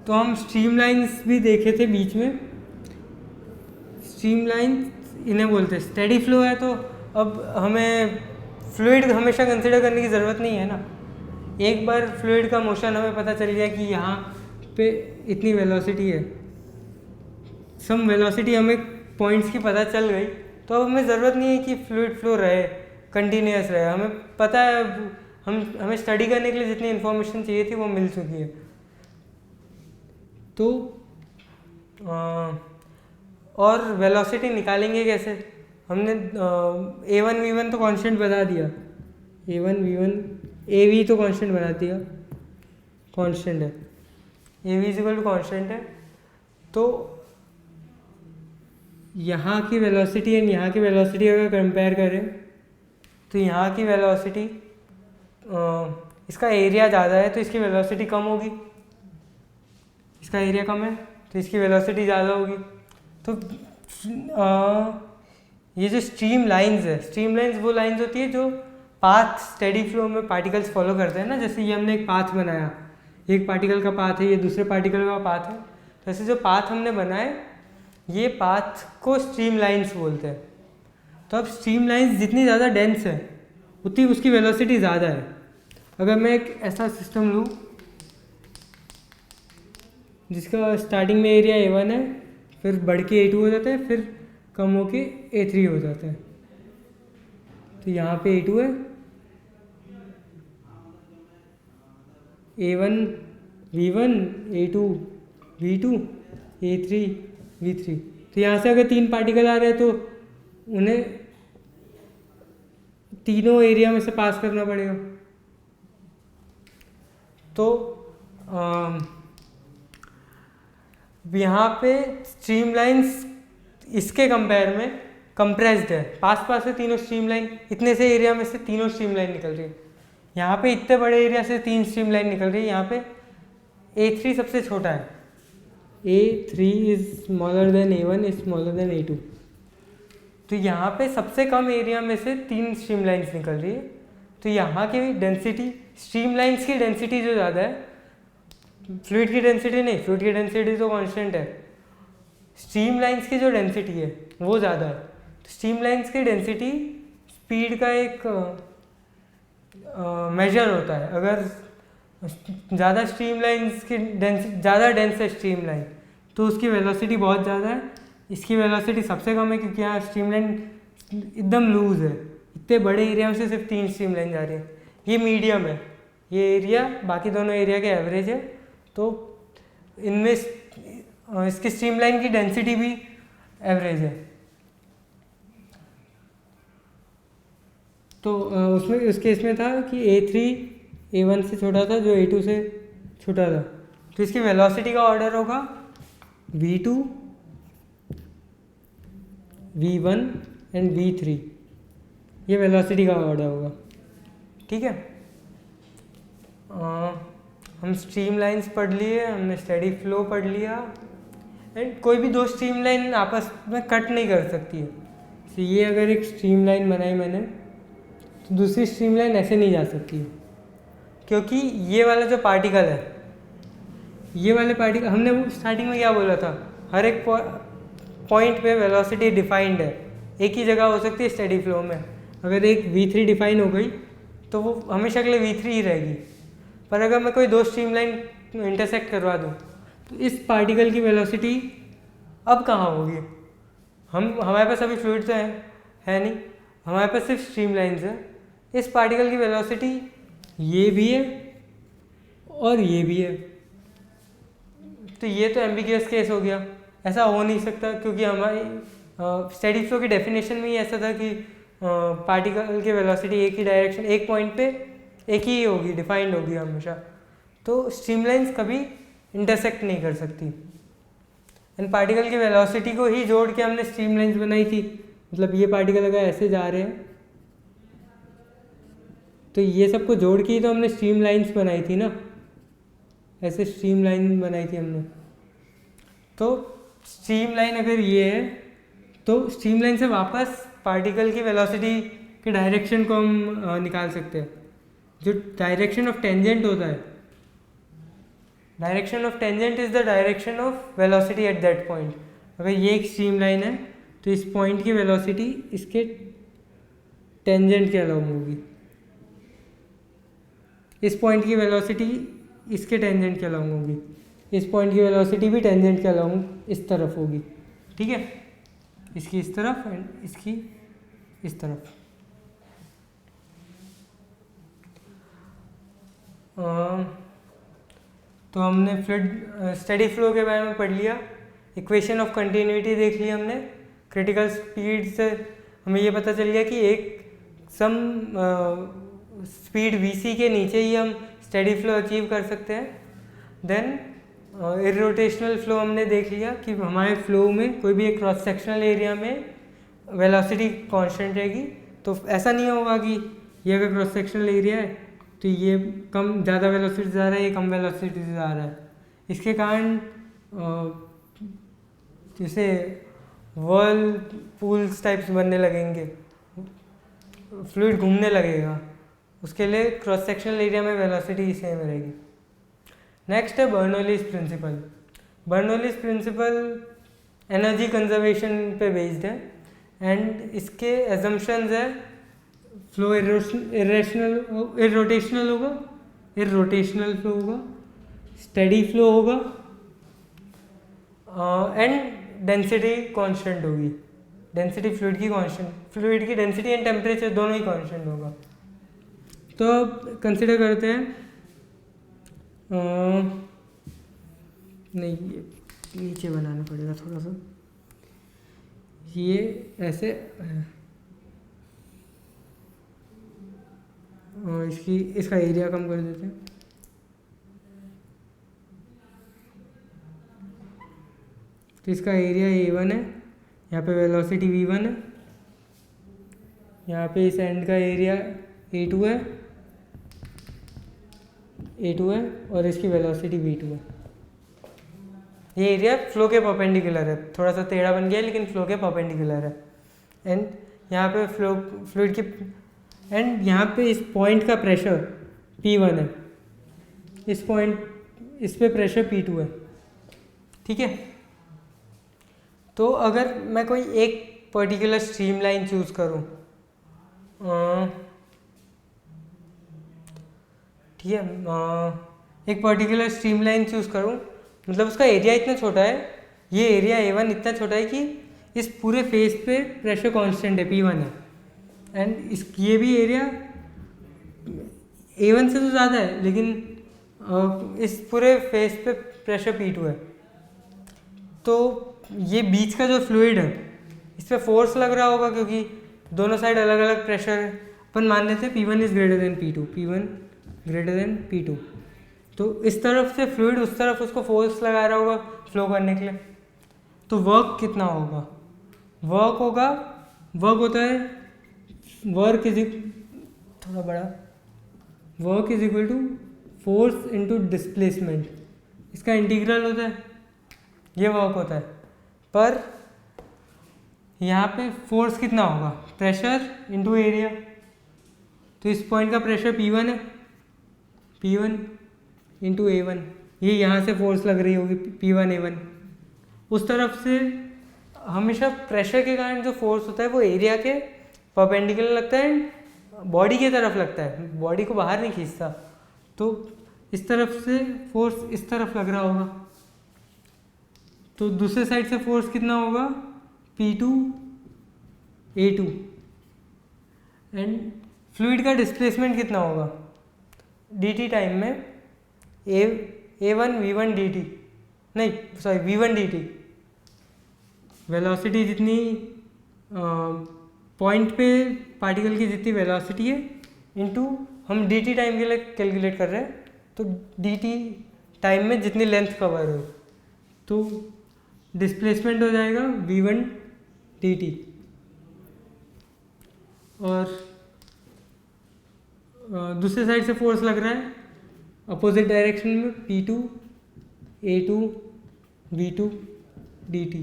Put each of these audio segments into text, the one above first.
तो हम स्ट्रीमलाइंस भी देखे थे बीच में। स्ट्रीमलाइंस इन्हें बोलते हैं। स्टेडी फ्लो है तो अब हमें फ्लूइड हमेशा कंसिडर करने की ज़रूरत नहीं है ना। एक बार फ्लूइड का मोशन हमें पता चल गया कि यहाँ पे इतनी वेलोसिटी है, सम वेलोसिटी हमें पॉइंट्स की पता चल गई, तो अब हमें ज़रूरत नहीं है कि फ्लूइड फ्लो रहे, कंटिन्यूस रहे। हमें पता है, हमें स्टडी करने के लिए जितनी इन्फॉर्मेशन चाहिए थी वो मिल चुकी है। तो और वेलोसिटी निकालेंगे कैसे? हमने a1 v1 तो कांस्टेंट बता दिया, a1 v1 av तो कांस्टेंट बना दिया, कांस्टेंट है, av इक्वल टू कांस्टेंट है। तो यहाँ की वेलोसिटी एंड यहाँ की वेलोसिटी अगर कंपेयर करें तो यहाँ की वेलोसिटी, इसका एरिया ज़्यादा है तो इसकी वेलोसिटी कम होगी, इसका एरिया कम है तो इसकी वेलोसिटी ज़्यादा होगी। तो ये जो स्ट्रीम लाइंस है, स्ट्रीम लाइंस वो लाइंस होती है जो पाथ स्टेडी फ्लो में पार्टिकल्स फॉलो करते हैं ना। जैसे ये हमने एक पाथ बनाया, एक पार्टिकल का पाथ है, ये दूसरे पार्टिकल का पाथ है, तो ऐसे जो पाथ हमने बनाए ये पाथ को स्ट्रीम लाइंस बोलते हैं। तो अब स्ट्रीम लाइंस जितनी ज़्यादा डेंस है उतनी उसकी वेलोसिटी ज़्यादा है। अगर मैं एक ऐसा सिस्टम लूँ जिसका स्टार्टिंग में एरिया a1 है, फिर बढ़ के a2 हो जाता है, फिर कम हो के a3 हो जाता है, तो यहाँ पे a2 है, a1 v1, a2 v2, a3 v3। तो यहाँ से अगर 3 पार्टिकल आ रहे हैं तो उन्हें तीनों एरिया में से पास करना पड़ेगा। तो यहाँ पे स्ट्रीम लाइंस इसके कंपेयर में कंप्रेस्ड है, पास पास है तीनों स्ट्रीम लाइन, इतने से एरिया में से तीनों स्ट्रीम लाइन निकल रही है। यहाँ पे इतने बड़े एरिया से 3 स्ट्रीम लाइन निकल रही है, यहाँ पे a3 सबसे छोटा है, a3 is smaller than a1 is smaller than a2। तो यहाँ पे सबसे कम एरिया में से 3 स्ट्रीम लाइन्स निकल रही है। तो यहाँ की डेंसिटी, स्ट्रीम लाइन्स की डेंसिटी जो ज़्यादा है, फ्लूइड की डेंसिटी नहीं, फ्लूइड की डेंसिटी तो कांस्टेंट है, स्ट्रीम लाइन्स की जो डेंसिटी है वो ज़्यादा है। तो स्ट्रीम लाइन्स की डेंसिटी स्पीड का एक मेजर होता है। अगर ज़्यादा स्ट्रीम लाइन्स की डेंसिटी, ज़्यादा डेंस है स्ट्रीम लाइन, तो उसकी वेलोसिटी बहुत ज़्यादा है। इसकी वेलोसिटी सबसे कम है क्योंकि यहाँ स्ट्रीम लाइन एकदम लूज है, इतने बड़े एरिया में से सिर्फ 3 स्ट्रीम लाइन जा रही है। ये मीडियम है, ये एरिया बाकी दोनों एरिया के एवरेज है। तो इनमें इसकी स्ट्रीम लाइन की डेंसिटी भी एवरेज है। तो उसमें उस केस में था कि a3 a1 से छोटा था, जो a2 से छोटा था, तो इसकी वेलोसिटी का ऑर्डर होगा v2 v1 एंड v3, ये वेलोसिटी का ऑर्डर होगा। ठीक है, हम स्ट्रीम लाइंस पढ़ लिए, हमने स्टेडी फ्लो पढ़ लिया। एंड कोई भी 2 स्ट्रीम लाइन आपस में कट नहीं कर सकती है। तो ये अगर एक स्ट्रीम लाइन बनाई मैंने, तो दूसरी स्ट्रीम लाइन ऐसे नहीं जा सकती है, क्योंकि ये वाला जो पार्टिकल है, ये वाले पार्टिकल, हमने वो स्टार्टिंग में क्या बोला था, हर एक पॉइंट पे वेलोसिटी डिफाइंड है, एक ही जगह हो सकती है स्टेडी फ्लो में। अगर एक v3 डिफाइन हो गई तो वो हमेशा के लिए v3 ही रहेगी। पर अगर मैं कोई 2 स्ट्रीम लाइन इंटरसेक्ट करवा दूँ तो इस पार्टिकल की वेलोसिटी अब कहाँ होगी? हमारे पास अभी फ्लूइड तो है नहीं, हमारे पास सिर्फ स्ट्रीम लाइन्स है। इस पार्टिकल की वेलोसिटी ये भी है और ये भी है। तो ये तो एम्बिगियस केस हो गया, ऐसा हो नहीं सकता, क्योंकि हमारी स्टेडी फ्लो की डेफिनेशन में ही ऐसा था कि पार्टिकल की वेलोसिटी एक ही डायरेक्शन, एक पॉइंट पे एक ही होगी, डिफाइंड होगी हमेशा। तो स्ट्रीमलाइंस कभी इंटरसेक्ट नहीं कर सकती। एंड पार्टिकल की वेलोसिटी को ही जोड़ के हमने स्ट्रीमलाइंस बनाई थी। मतलब ये पार्टिकल अगर ऐसे जा रहे हैं तो ये सबको जोड़ के ही तो हमने स्ट्रीमलाइंस बनाई थी ना, ऐसे स्ट्रीमलाइन बनाई थी हमने। तो स्ट्रीमलाइन अगर ये है तो स्ट्रीमलाइन से वापस पार्टिकल की वेलोसिटी के डायरेक्शन को हम निकाल सकते हैं। जो डायरेक्शन ऑफ टेंजेंट होता है direction of tangent is the direction of velocity at that point. अगर ये एक स्ट्रीम लाइन है तो इस पॉइंट की वेलोसिटी इसके टेंजेंट के अलाउंग होगी, इस पॉइंट की वेलोसिटी इसके टेंजेंट के अलाउंग होगी, इस पॉइंट की वेलोसिटी भी टेंजेंट के अलाउंग इस तरफ होगी। ठीक है, इसकी इस तरफ एंड इसकी इस तरफ। तो हमने फ्लूइड स्टेडी फ्लो के बारे में पढ़ लिया, इक्वेशन ऑफ कंटिन्यूटी देख लिया हमने, क्रिटिकल स्पीड से हमें ये पता चल गया कि एक सम स्पीड vc के नीचे ही हम स्टेडी फ्लो अचीव कर सकते हैं। देन इरोटेशनल फ्लो हमने देख लिया कि हमारे फ्लो में कोई भी एक क्रॉस सेक्शनल एरिया में वेलोसिटी कांस्टेंट रहेगी। तो ऐसा नहीं होगा कि ये अगर क्रॉस सेक्शनल एरिया है तो ये कम ज़्यादा वेलोसिटी से जा रहा है, ये कम वेलोसिटी से जा रहा है। इसके कारण जैसे वर्ल पूल्स टाइप्स बनने लगेंगे, फ्लूइड घूमने लगेगा, उसके लिए क्रॉस सेक्शनल एरिया में वेलोसिटी सेम रहेगी। नेक्स्ट है Bernoulli's principle. Bernoulli's principle energy conservation पे बेस्ड है एंड इसके एजम्पशंस है फ्लो इरोटेशनल फ्लो होगा, स्टेडी फ्लो होगा एंड डेंसिटी कांस्टेंट होगी। डेंसिटी फ्लूइड की कांस्टेंट, फ्लूइड की डेंसिटी एंड टेम्परेचर दोनों ही कांस्टेंट होगा। तो अब कंसिडर करते हैं नहीं, ये नीचे बनाना पड़ेगा थोड़ा सा, ये ऐसे और इसका एरिया कम कर देते हैं। तो इसका एरिया A1 है, यहाँ पे वेलोसिटी V1 है, यहाँ पे इस एंड का एरिया A2 है और इसकी वेलोसिटी V2 है। ये एरिया फ्लो के परपेंडिकुलर है, थोड़ा सा टेढ़ा बन गया है लेकिन फ्लो के परपेंडिकुलर है। एंड यहाँ पे फ्लूइड की एंड यहाँ पे इस पॉइंट का प्रेशर P1 है, इस पे प्रेशर P2 है। ठीक है, तो अगर मैं कोई एक पर्टिकुलर स्ट्रीम लाइन चूज करूँ, ठीक है, एक पर्टिकुलर स्ट्रीम लाइन चूज करूँ, मतलब उसका एरिया इतना छोटा है, ये एरिया A1 इतना छोटा है कि इस पूरे फेस पे प्रेशर कांस्टेंट है P1 है एंड ये भी एरिया A1 से तो ज़्यादा है लेकिन इस पूरे फेस पे प्रेशर P2 है। तो ये बीच का जो फ्लूइड है इस पर फोर्स लग रहा होगा क्योंकि दोनों साइड अलग अलग प्रेशर है। अपन मान लेते हैं P1 is greater than P2, P1 greater than P2। तो इस तरफ से फ्लूइड उस तरफ उसको फोर्स लगा रहा होगा फ्लो करने के लिए। तो वर्क कितना होगा? वर्क होता है work is equal to force into displacement, इसका इंटीग्रल होता है, ये वर्क होता है। पर यहाँ पे फोर्स कितना होगा? Pressure into area. तो इस पॉइंट का प्रेशर P1 है, P1 इंटू A1, ये यहाँ से फोर्स लग रही होगी P1 A1। उस तरफ से हमेशा प्रेशर के कारण जो फोर्स होता है वो एरिया के परपेंडिकुलर लगता है, बॉडी की तरफ लगता है, बॉडी को बाहर नहीं खींचता। तो इस तरफ से फोर्स इस तरफ लग रहा होगा, तो दूसरे साइड से फोर्स कितना होगा? P2 A2। एंड फ्लूइड का डिस्प्लेसमेंट कितना होगा? dt टाइम में A1 V1 dt, नहीं सॉरी V1 dt। वेलोसिटी जितनी पॉइंट पे पार्टिकल की जितनी वेलोसिटी है इनटू हम dt टाइम के लिए कैलकुलेट कर रहे हैं, तो dt टाइम में जितनी लेंथ कवर हो तो डिस्प्लेसमेंट हो जाएगा V1 dt। और दूसरे साइड से फोर्स लग रहा है अपोजिट डायरेक्शन में P2 A2 V2 dt।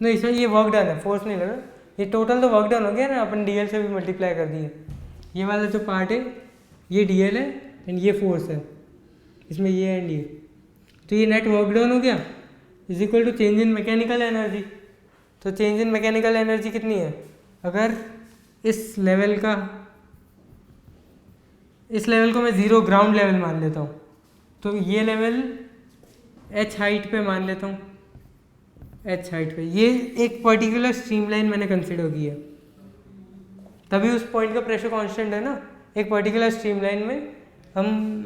नहीं सर, ये वर्क डन है, फोर्स नहीं लगा, ये टोटल तो वर्क डन हो गया ना, अपन dl से भी मल्टीप्लाई कर दिए। ये वाला जो पार्ट है ये dl है एंड ये फोर्स है, इसमें ये एंड ये, तो ये नेट वर्क डन हो गया is equal to change in mechanical energy. तो चेंज इन मैकेनिकल एनर्जी कितनी है, अगर इस लेवल को मैं 0 ग्राउंड लेवल मान लेता हूँ, तो ये लेवल h हाइट पे मान लेता हूँ, h हाइट पे ये एक पर्टिकुलर स्ट्रीमलाइन मैंने कंसिडर की है, तभी उस पॉइंट का प्रेशर कांस्टेंट है ना। एक पर्टिकुलर स्ट्रीमलाइन में हम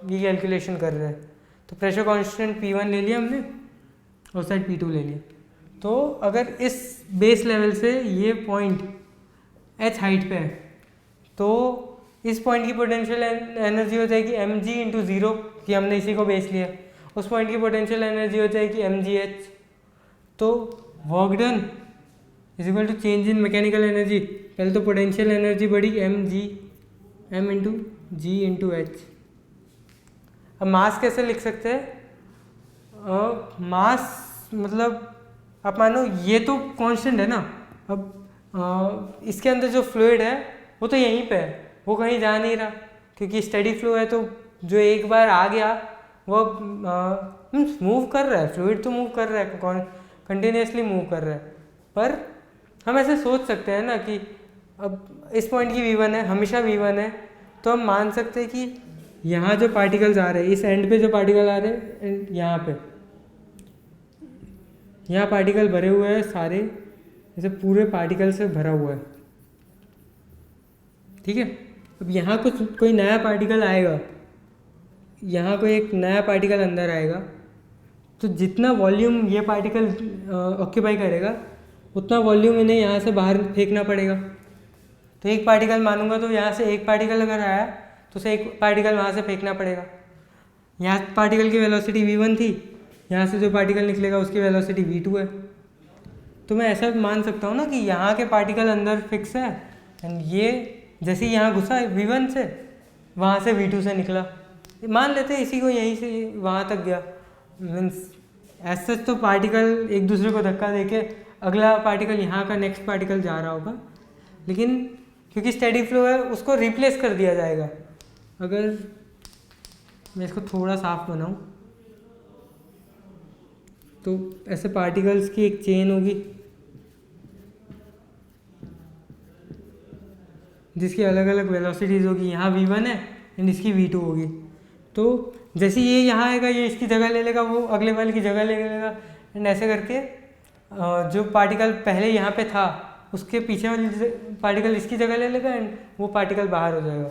ये कैलकुलेशन कर रहे हैं, तो प्रेशर कांस्टेंट P1 ले लिया हमने और साइड P2 ले लिया। तो अगर इस बेस लेवल से ये पॉइंट h हाइट पे है, तो इस पॉइंट की पोटेंशियल एनर्जी हो जाएगी mg इंटू 0, कि हमने इसी को बेस लिया। उस पॉइंट की पोटेंशियल एनर्जी हो जाएगी mgh। तो work done is equal to change in mechanical energy, पहले तो पोटेंशियल एनर्जी बढ़ी m into g into h। अब मास कैसे लिख सकते हैं, मास मतलब आप मानो ये तो कांस्टेंट है ना, अब इसके अंदर जो फ्लूइड है वो तो यहीं पे है, वो कहीं जा नहीं रहा, क्योंकि स्टेडी फ्लो है। तो जो एक बार आ गया वो मूव कर रहा है, फ्लूइड तो मूव कर रहा है, कंटिन्यूसली मूव कर रहा है। पर हम ऐसे सोच सकते हैं ना कि अब इस पॉइंट की V1 है, हमेशा V1 है, तो हम मान सकते हैं कि यहाँ जो पार्टिकल्स आ रहे हैं, इस एंड पे जो पार्टिकल आ रहे हैं, यहाँ पार्टिकल भरे हुए हैं सारे, जैसे पूरे पार्टिकल से भरा हुआ है, ठीक है। अब यहाँ कोई नया पार्टिकल आएगा, यहाँ कोई एक नया पार्टिकल अंदर आएगा, तो जितना वॉल्यूम ये पार्टिकल ऑक्यूपाई करेगा उतना वॉल्यूम इन्हें यहाँ से बाहर फेंकना पड़ेगा। तो एक पार्टिकल मानूंगा, तो यहाँ से एक पार्टिकल अगर आया तो उसे एक पार्टिकल वहाँ से फेंकना पड़ेगा। यहाँ पार्टिकल की वेलोसिटी v1 थी, यहाँ से जो पार्टिकल निकलेगा उसकी वेलोसिटी v2 है। तो मैं ऐसा मान सकता हूँ ना कि यहाँ के पार्टिकल अंदर फिक्स है, एंड ये जैसे यहाँ घुसा v1 से, वहाँ से v2 से निकला, मान लेते हैं इसी को यहीं से वहाँ तक गया। मीन्स ऐसे तो पार्टिकल एक दूसरे को धक्का देके अगला पार्टिकल यहाँ का नेक्स्ट पार्टिकल जा रहा होगा, लेकिन क्योंकि स्टेडी फ्लो है उसको रिप्लेस कर दिया जाएगा। अगर मैं इसको थोड़ा साफ बनाऊं तो ऐसे पार्टिकल्स की एक चेन होगी जिसकी अलग अलग वेलोसिटीज़ होगी। यहाँ v1 है एंड इसकी v2 होगी। तो जैसे ये यहाँ आएगा, ये इसकी जगह ले लेगा, वो अगले वाले की जगह ले लेगा, एंड ऐसे करके जो पार्टिकल पहले यहाँ पे था उसके पीछे वाली पार्टिकल इसकी जगह ले लेगा एंड वो पार्टिकल बाहर हो जाएगा।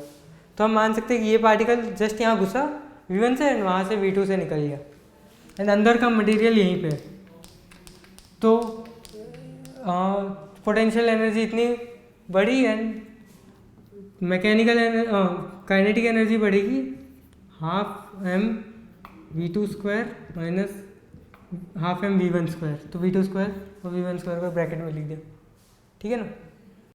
तो हम मान सकते हैं कि ये पार्टिकल जस्ट यहाँ घुसा v1 से एंड वहाँ से v2 से निकल गया, एंड अंदर का मटेरियल यहीं पे है। तो पोटेंशियल एनर्जी इतनी बढ़ी एंड मैकेनिकल काइनेटिक एनर्जी बढ़ेगी ½m v2² minus ½ m v1²। तो v2² और v1² को ब्रैकेट में लिख दिया, ठीक है ना।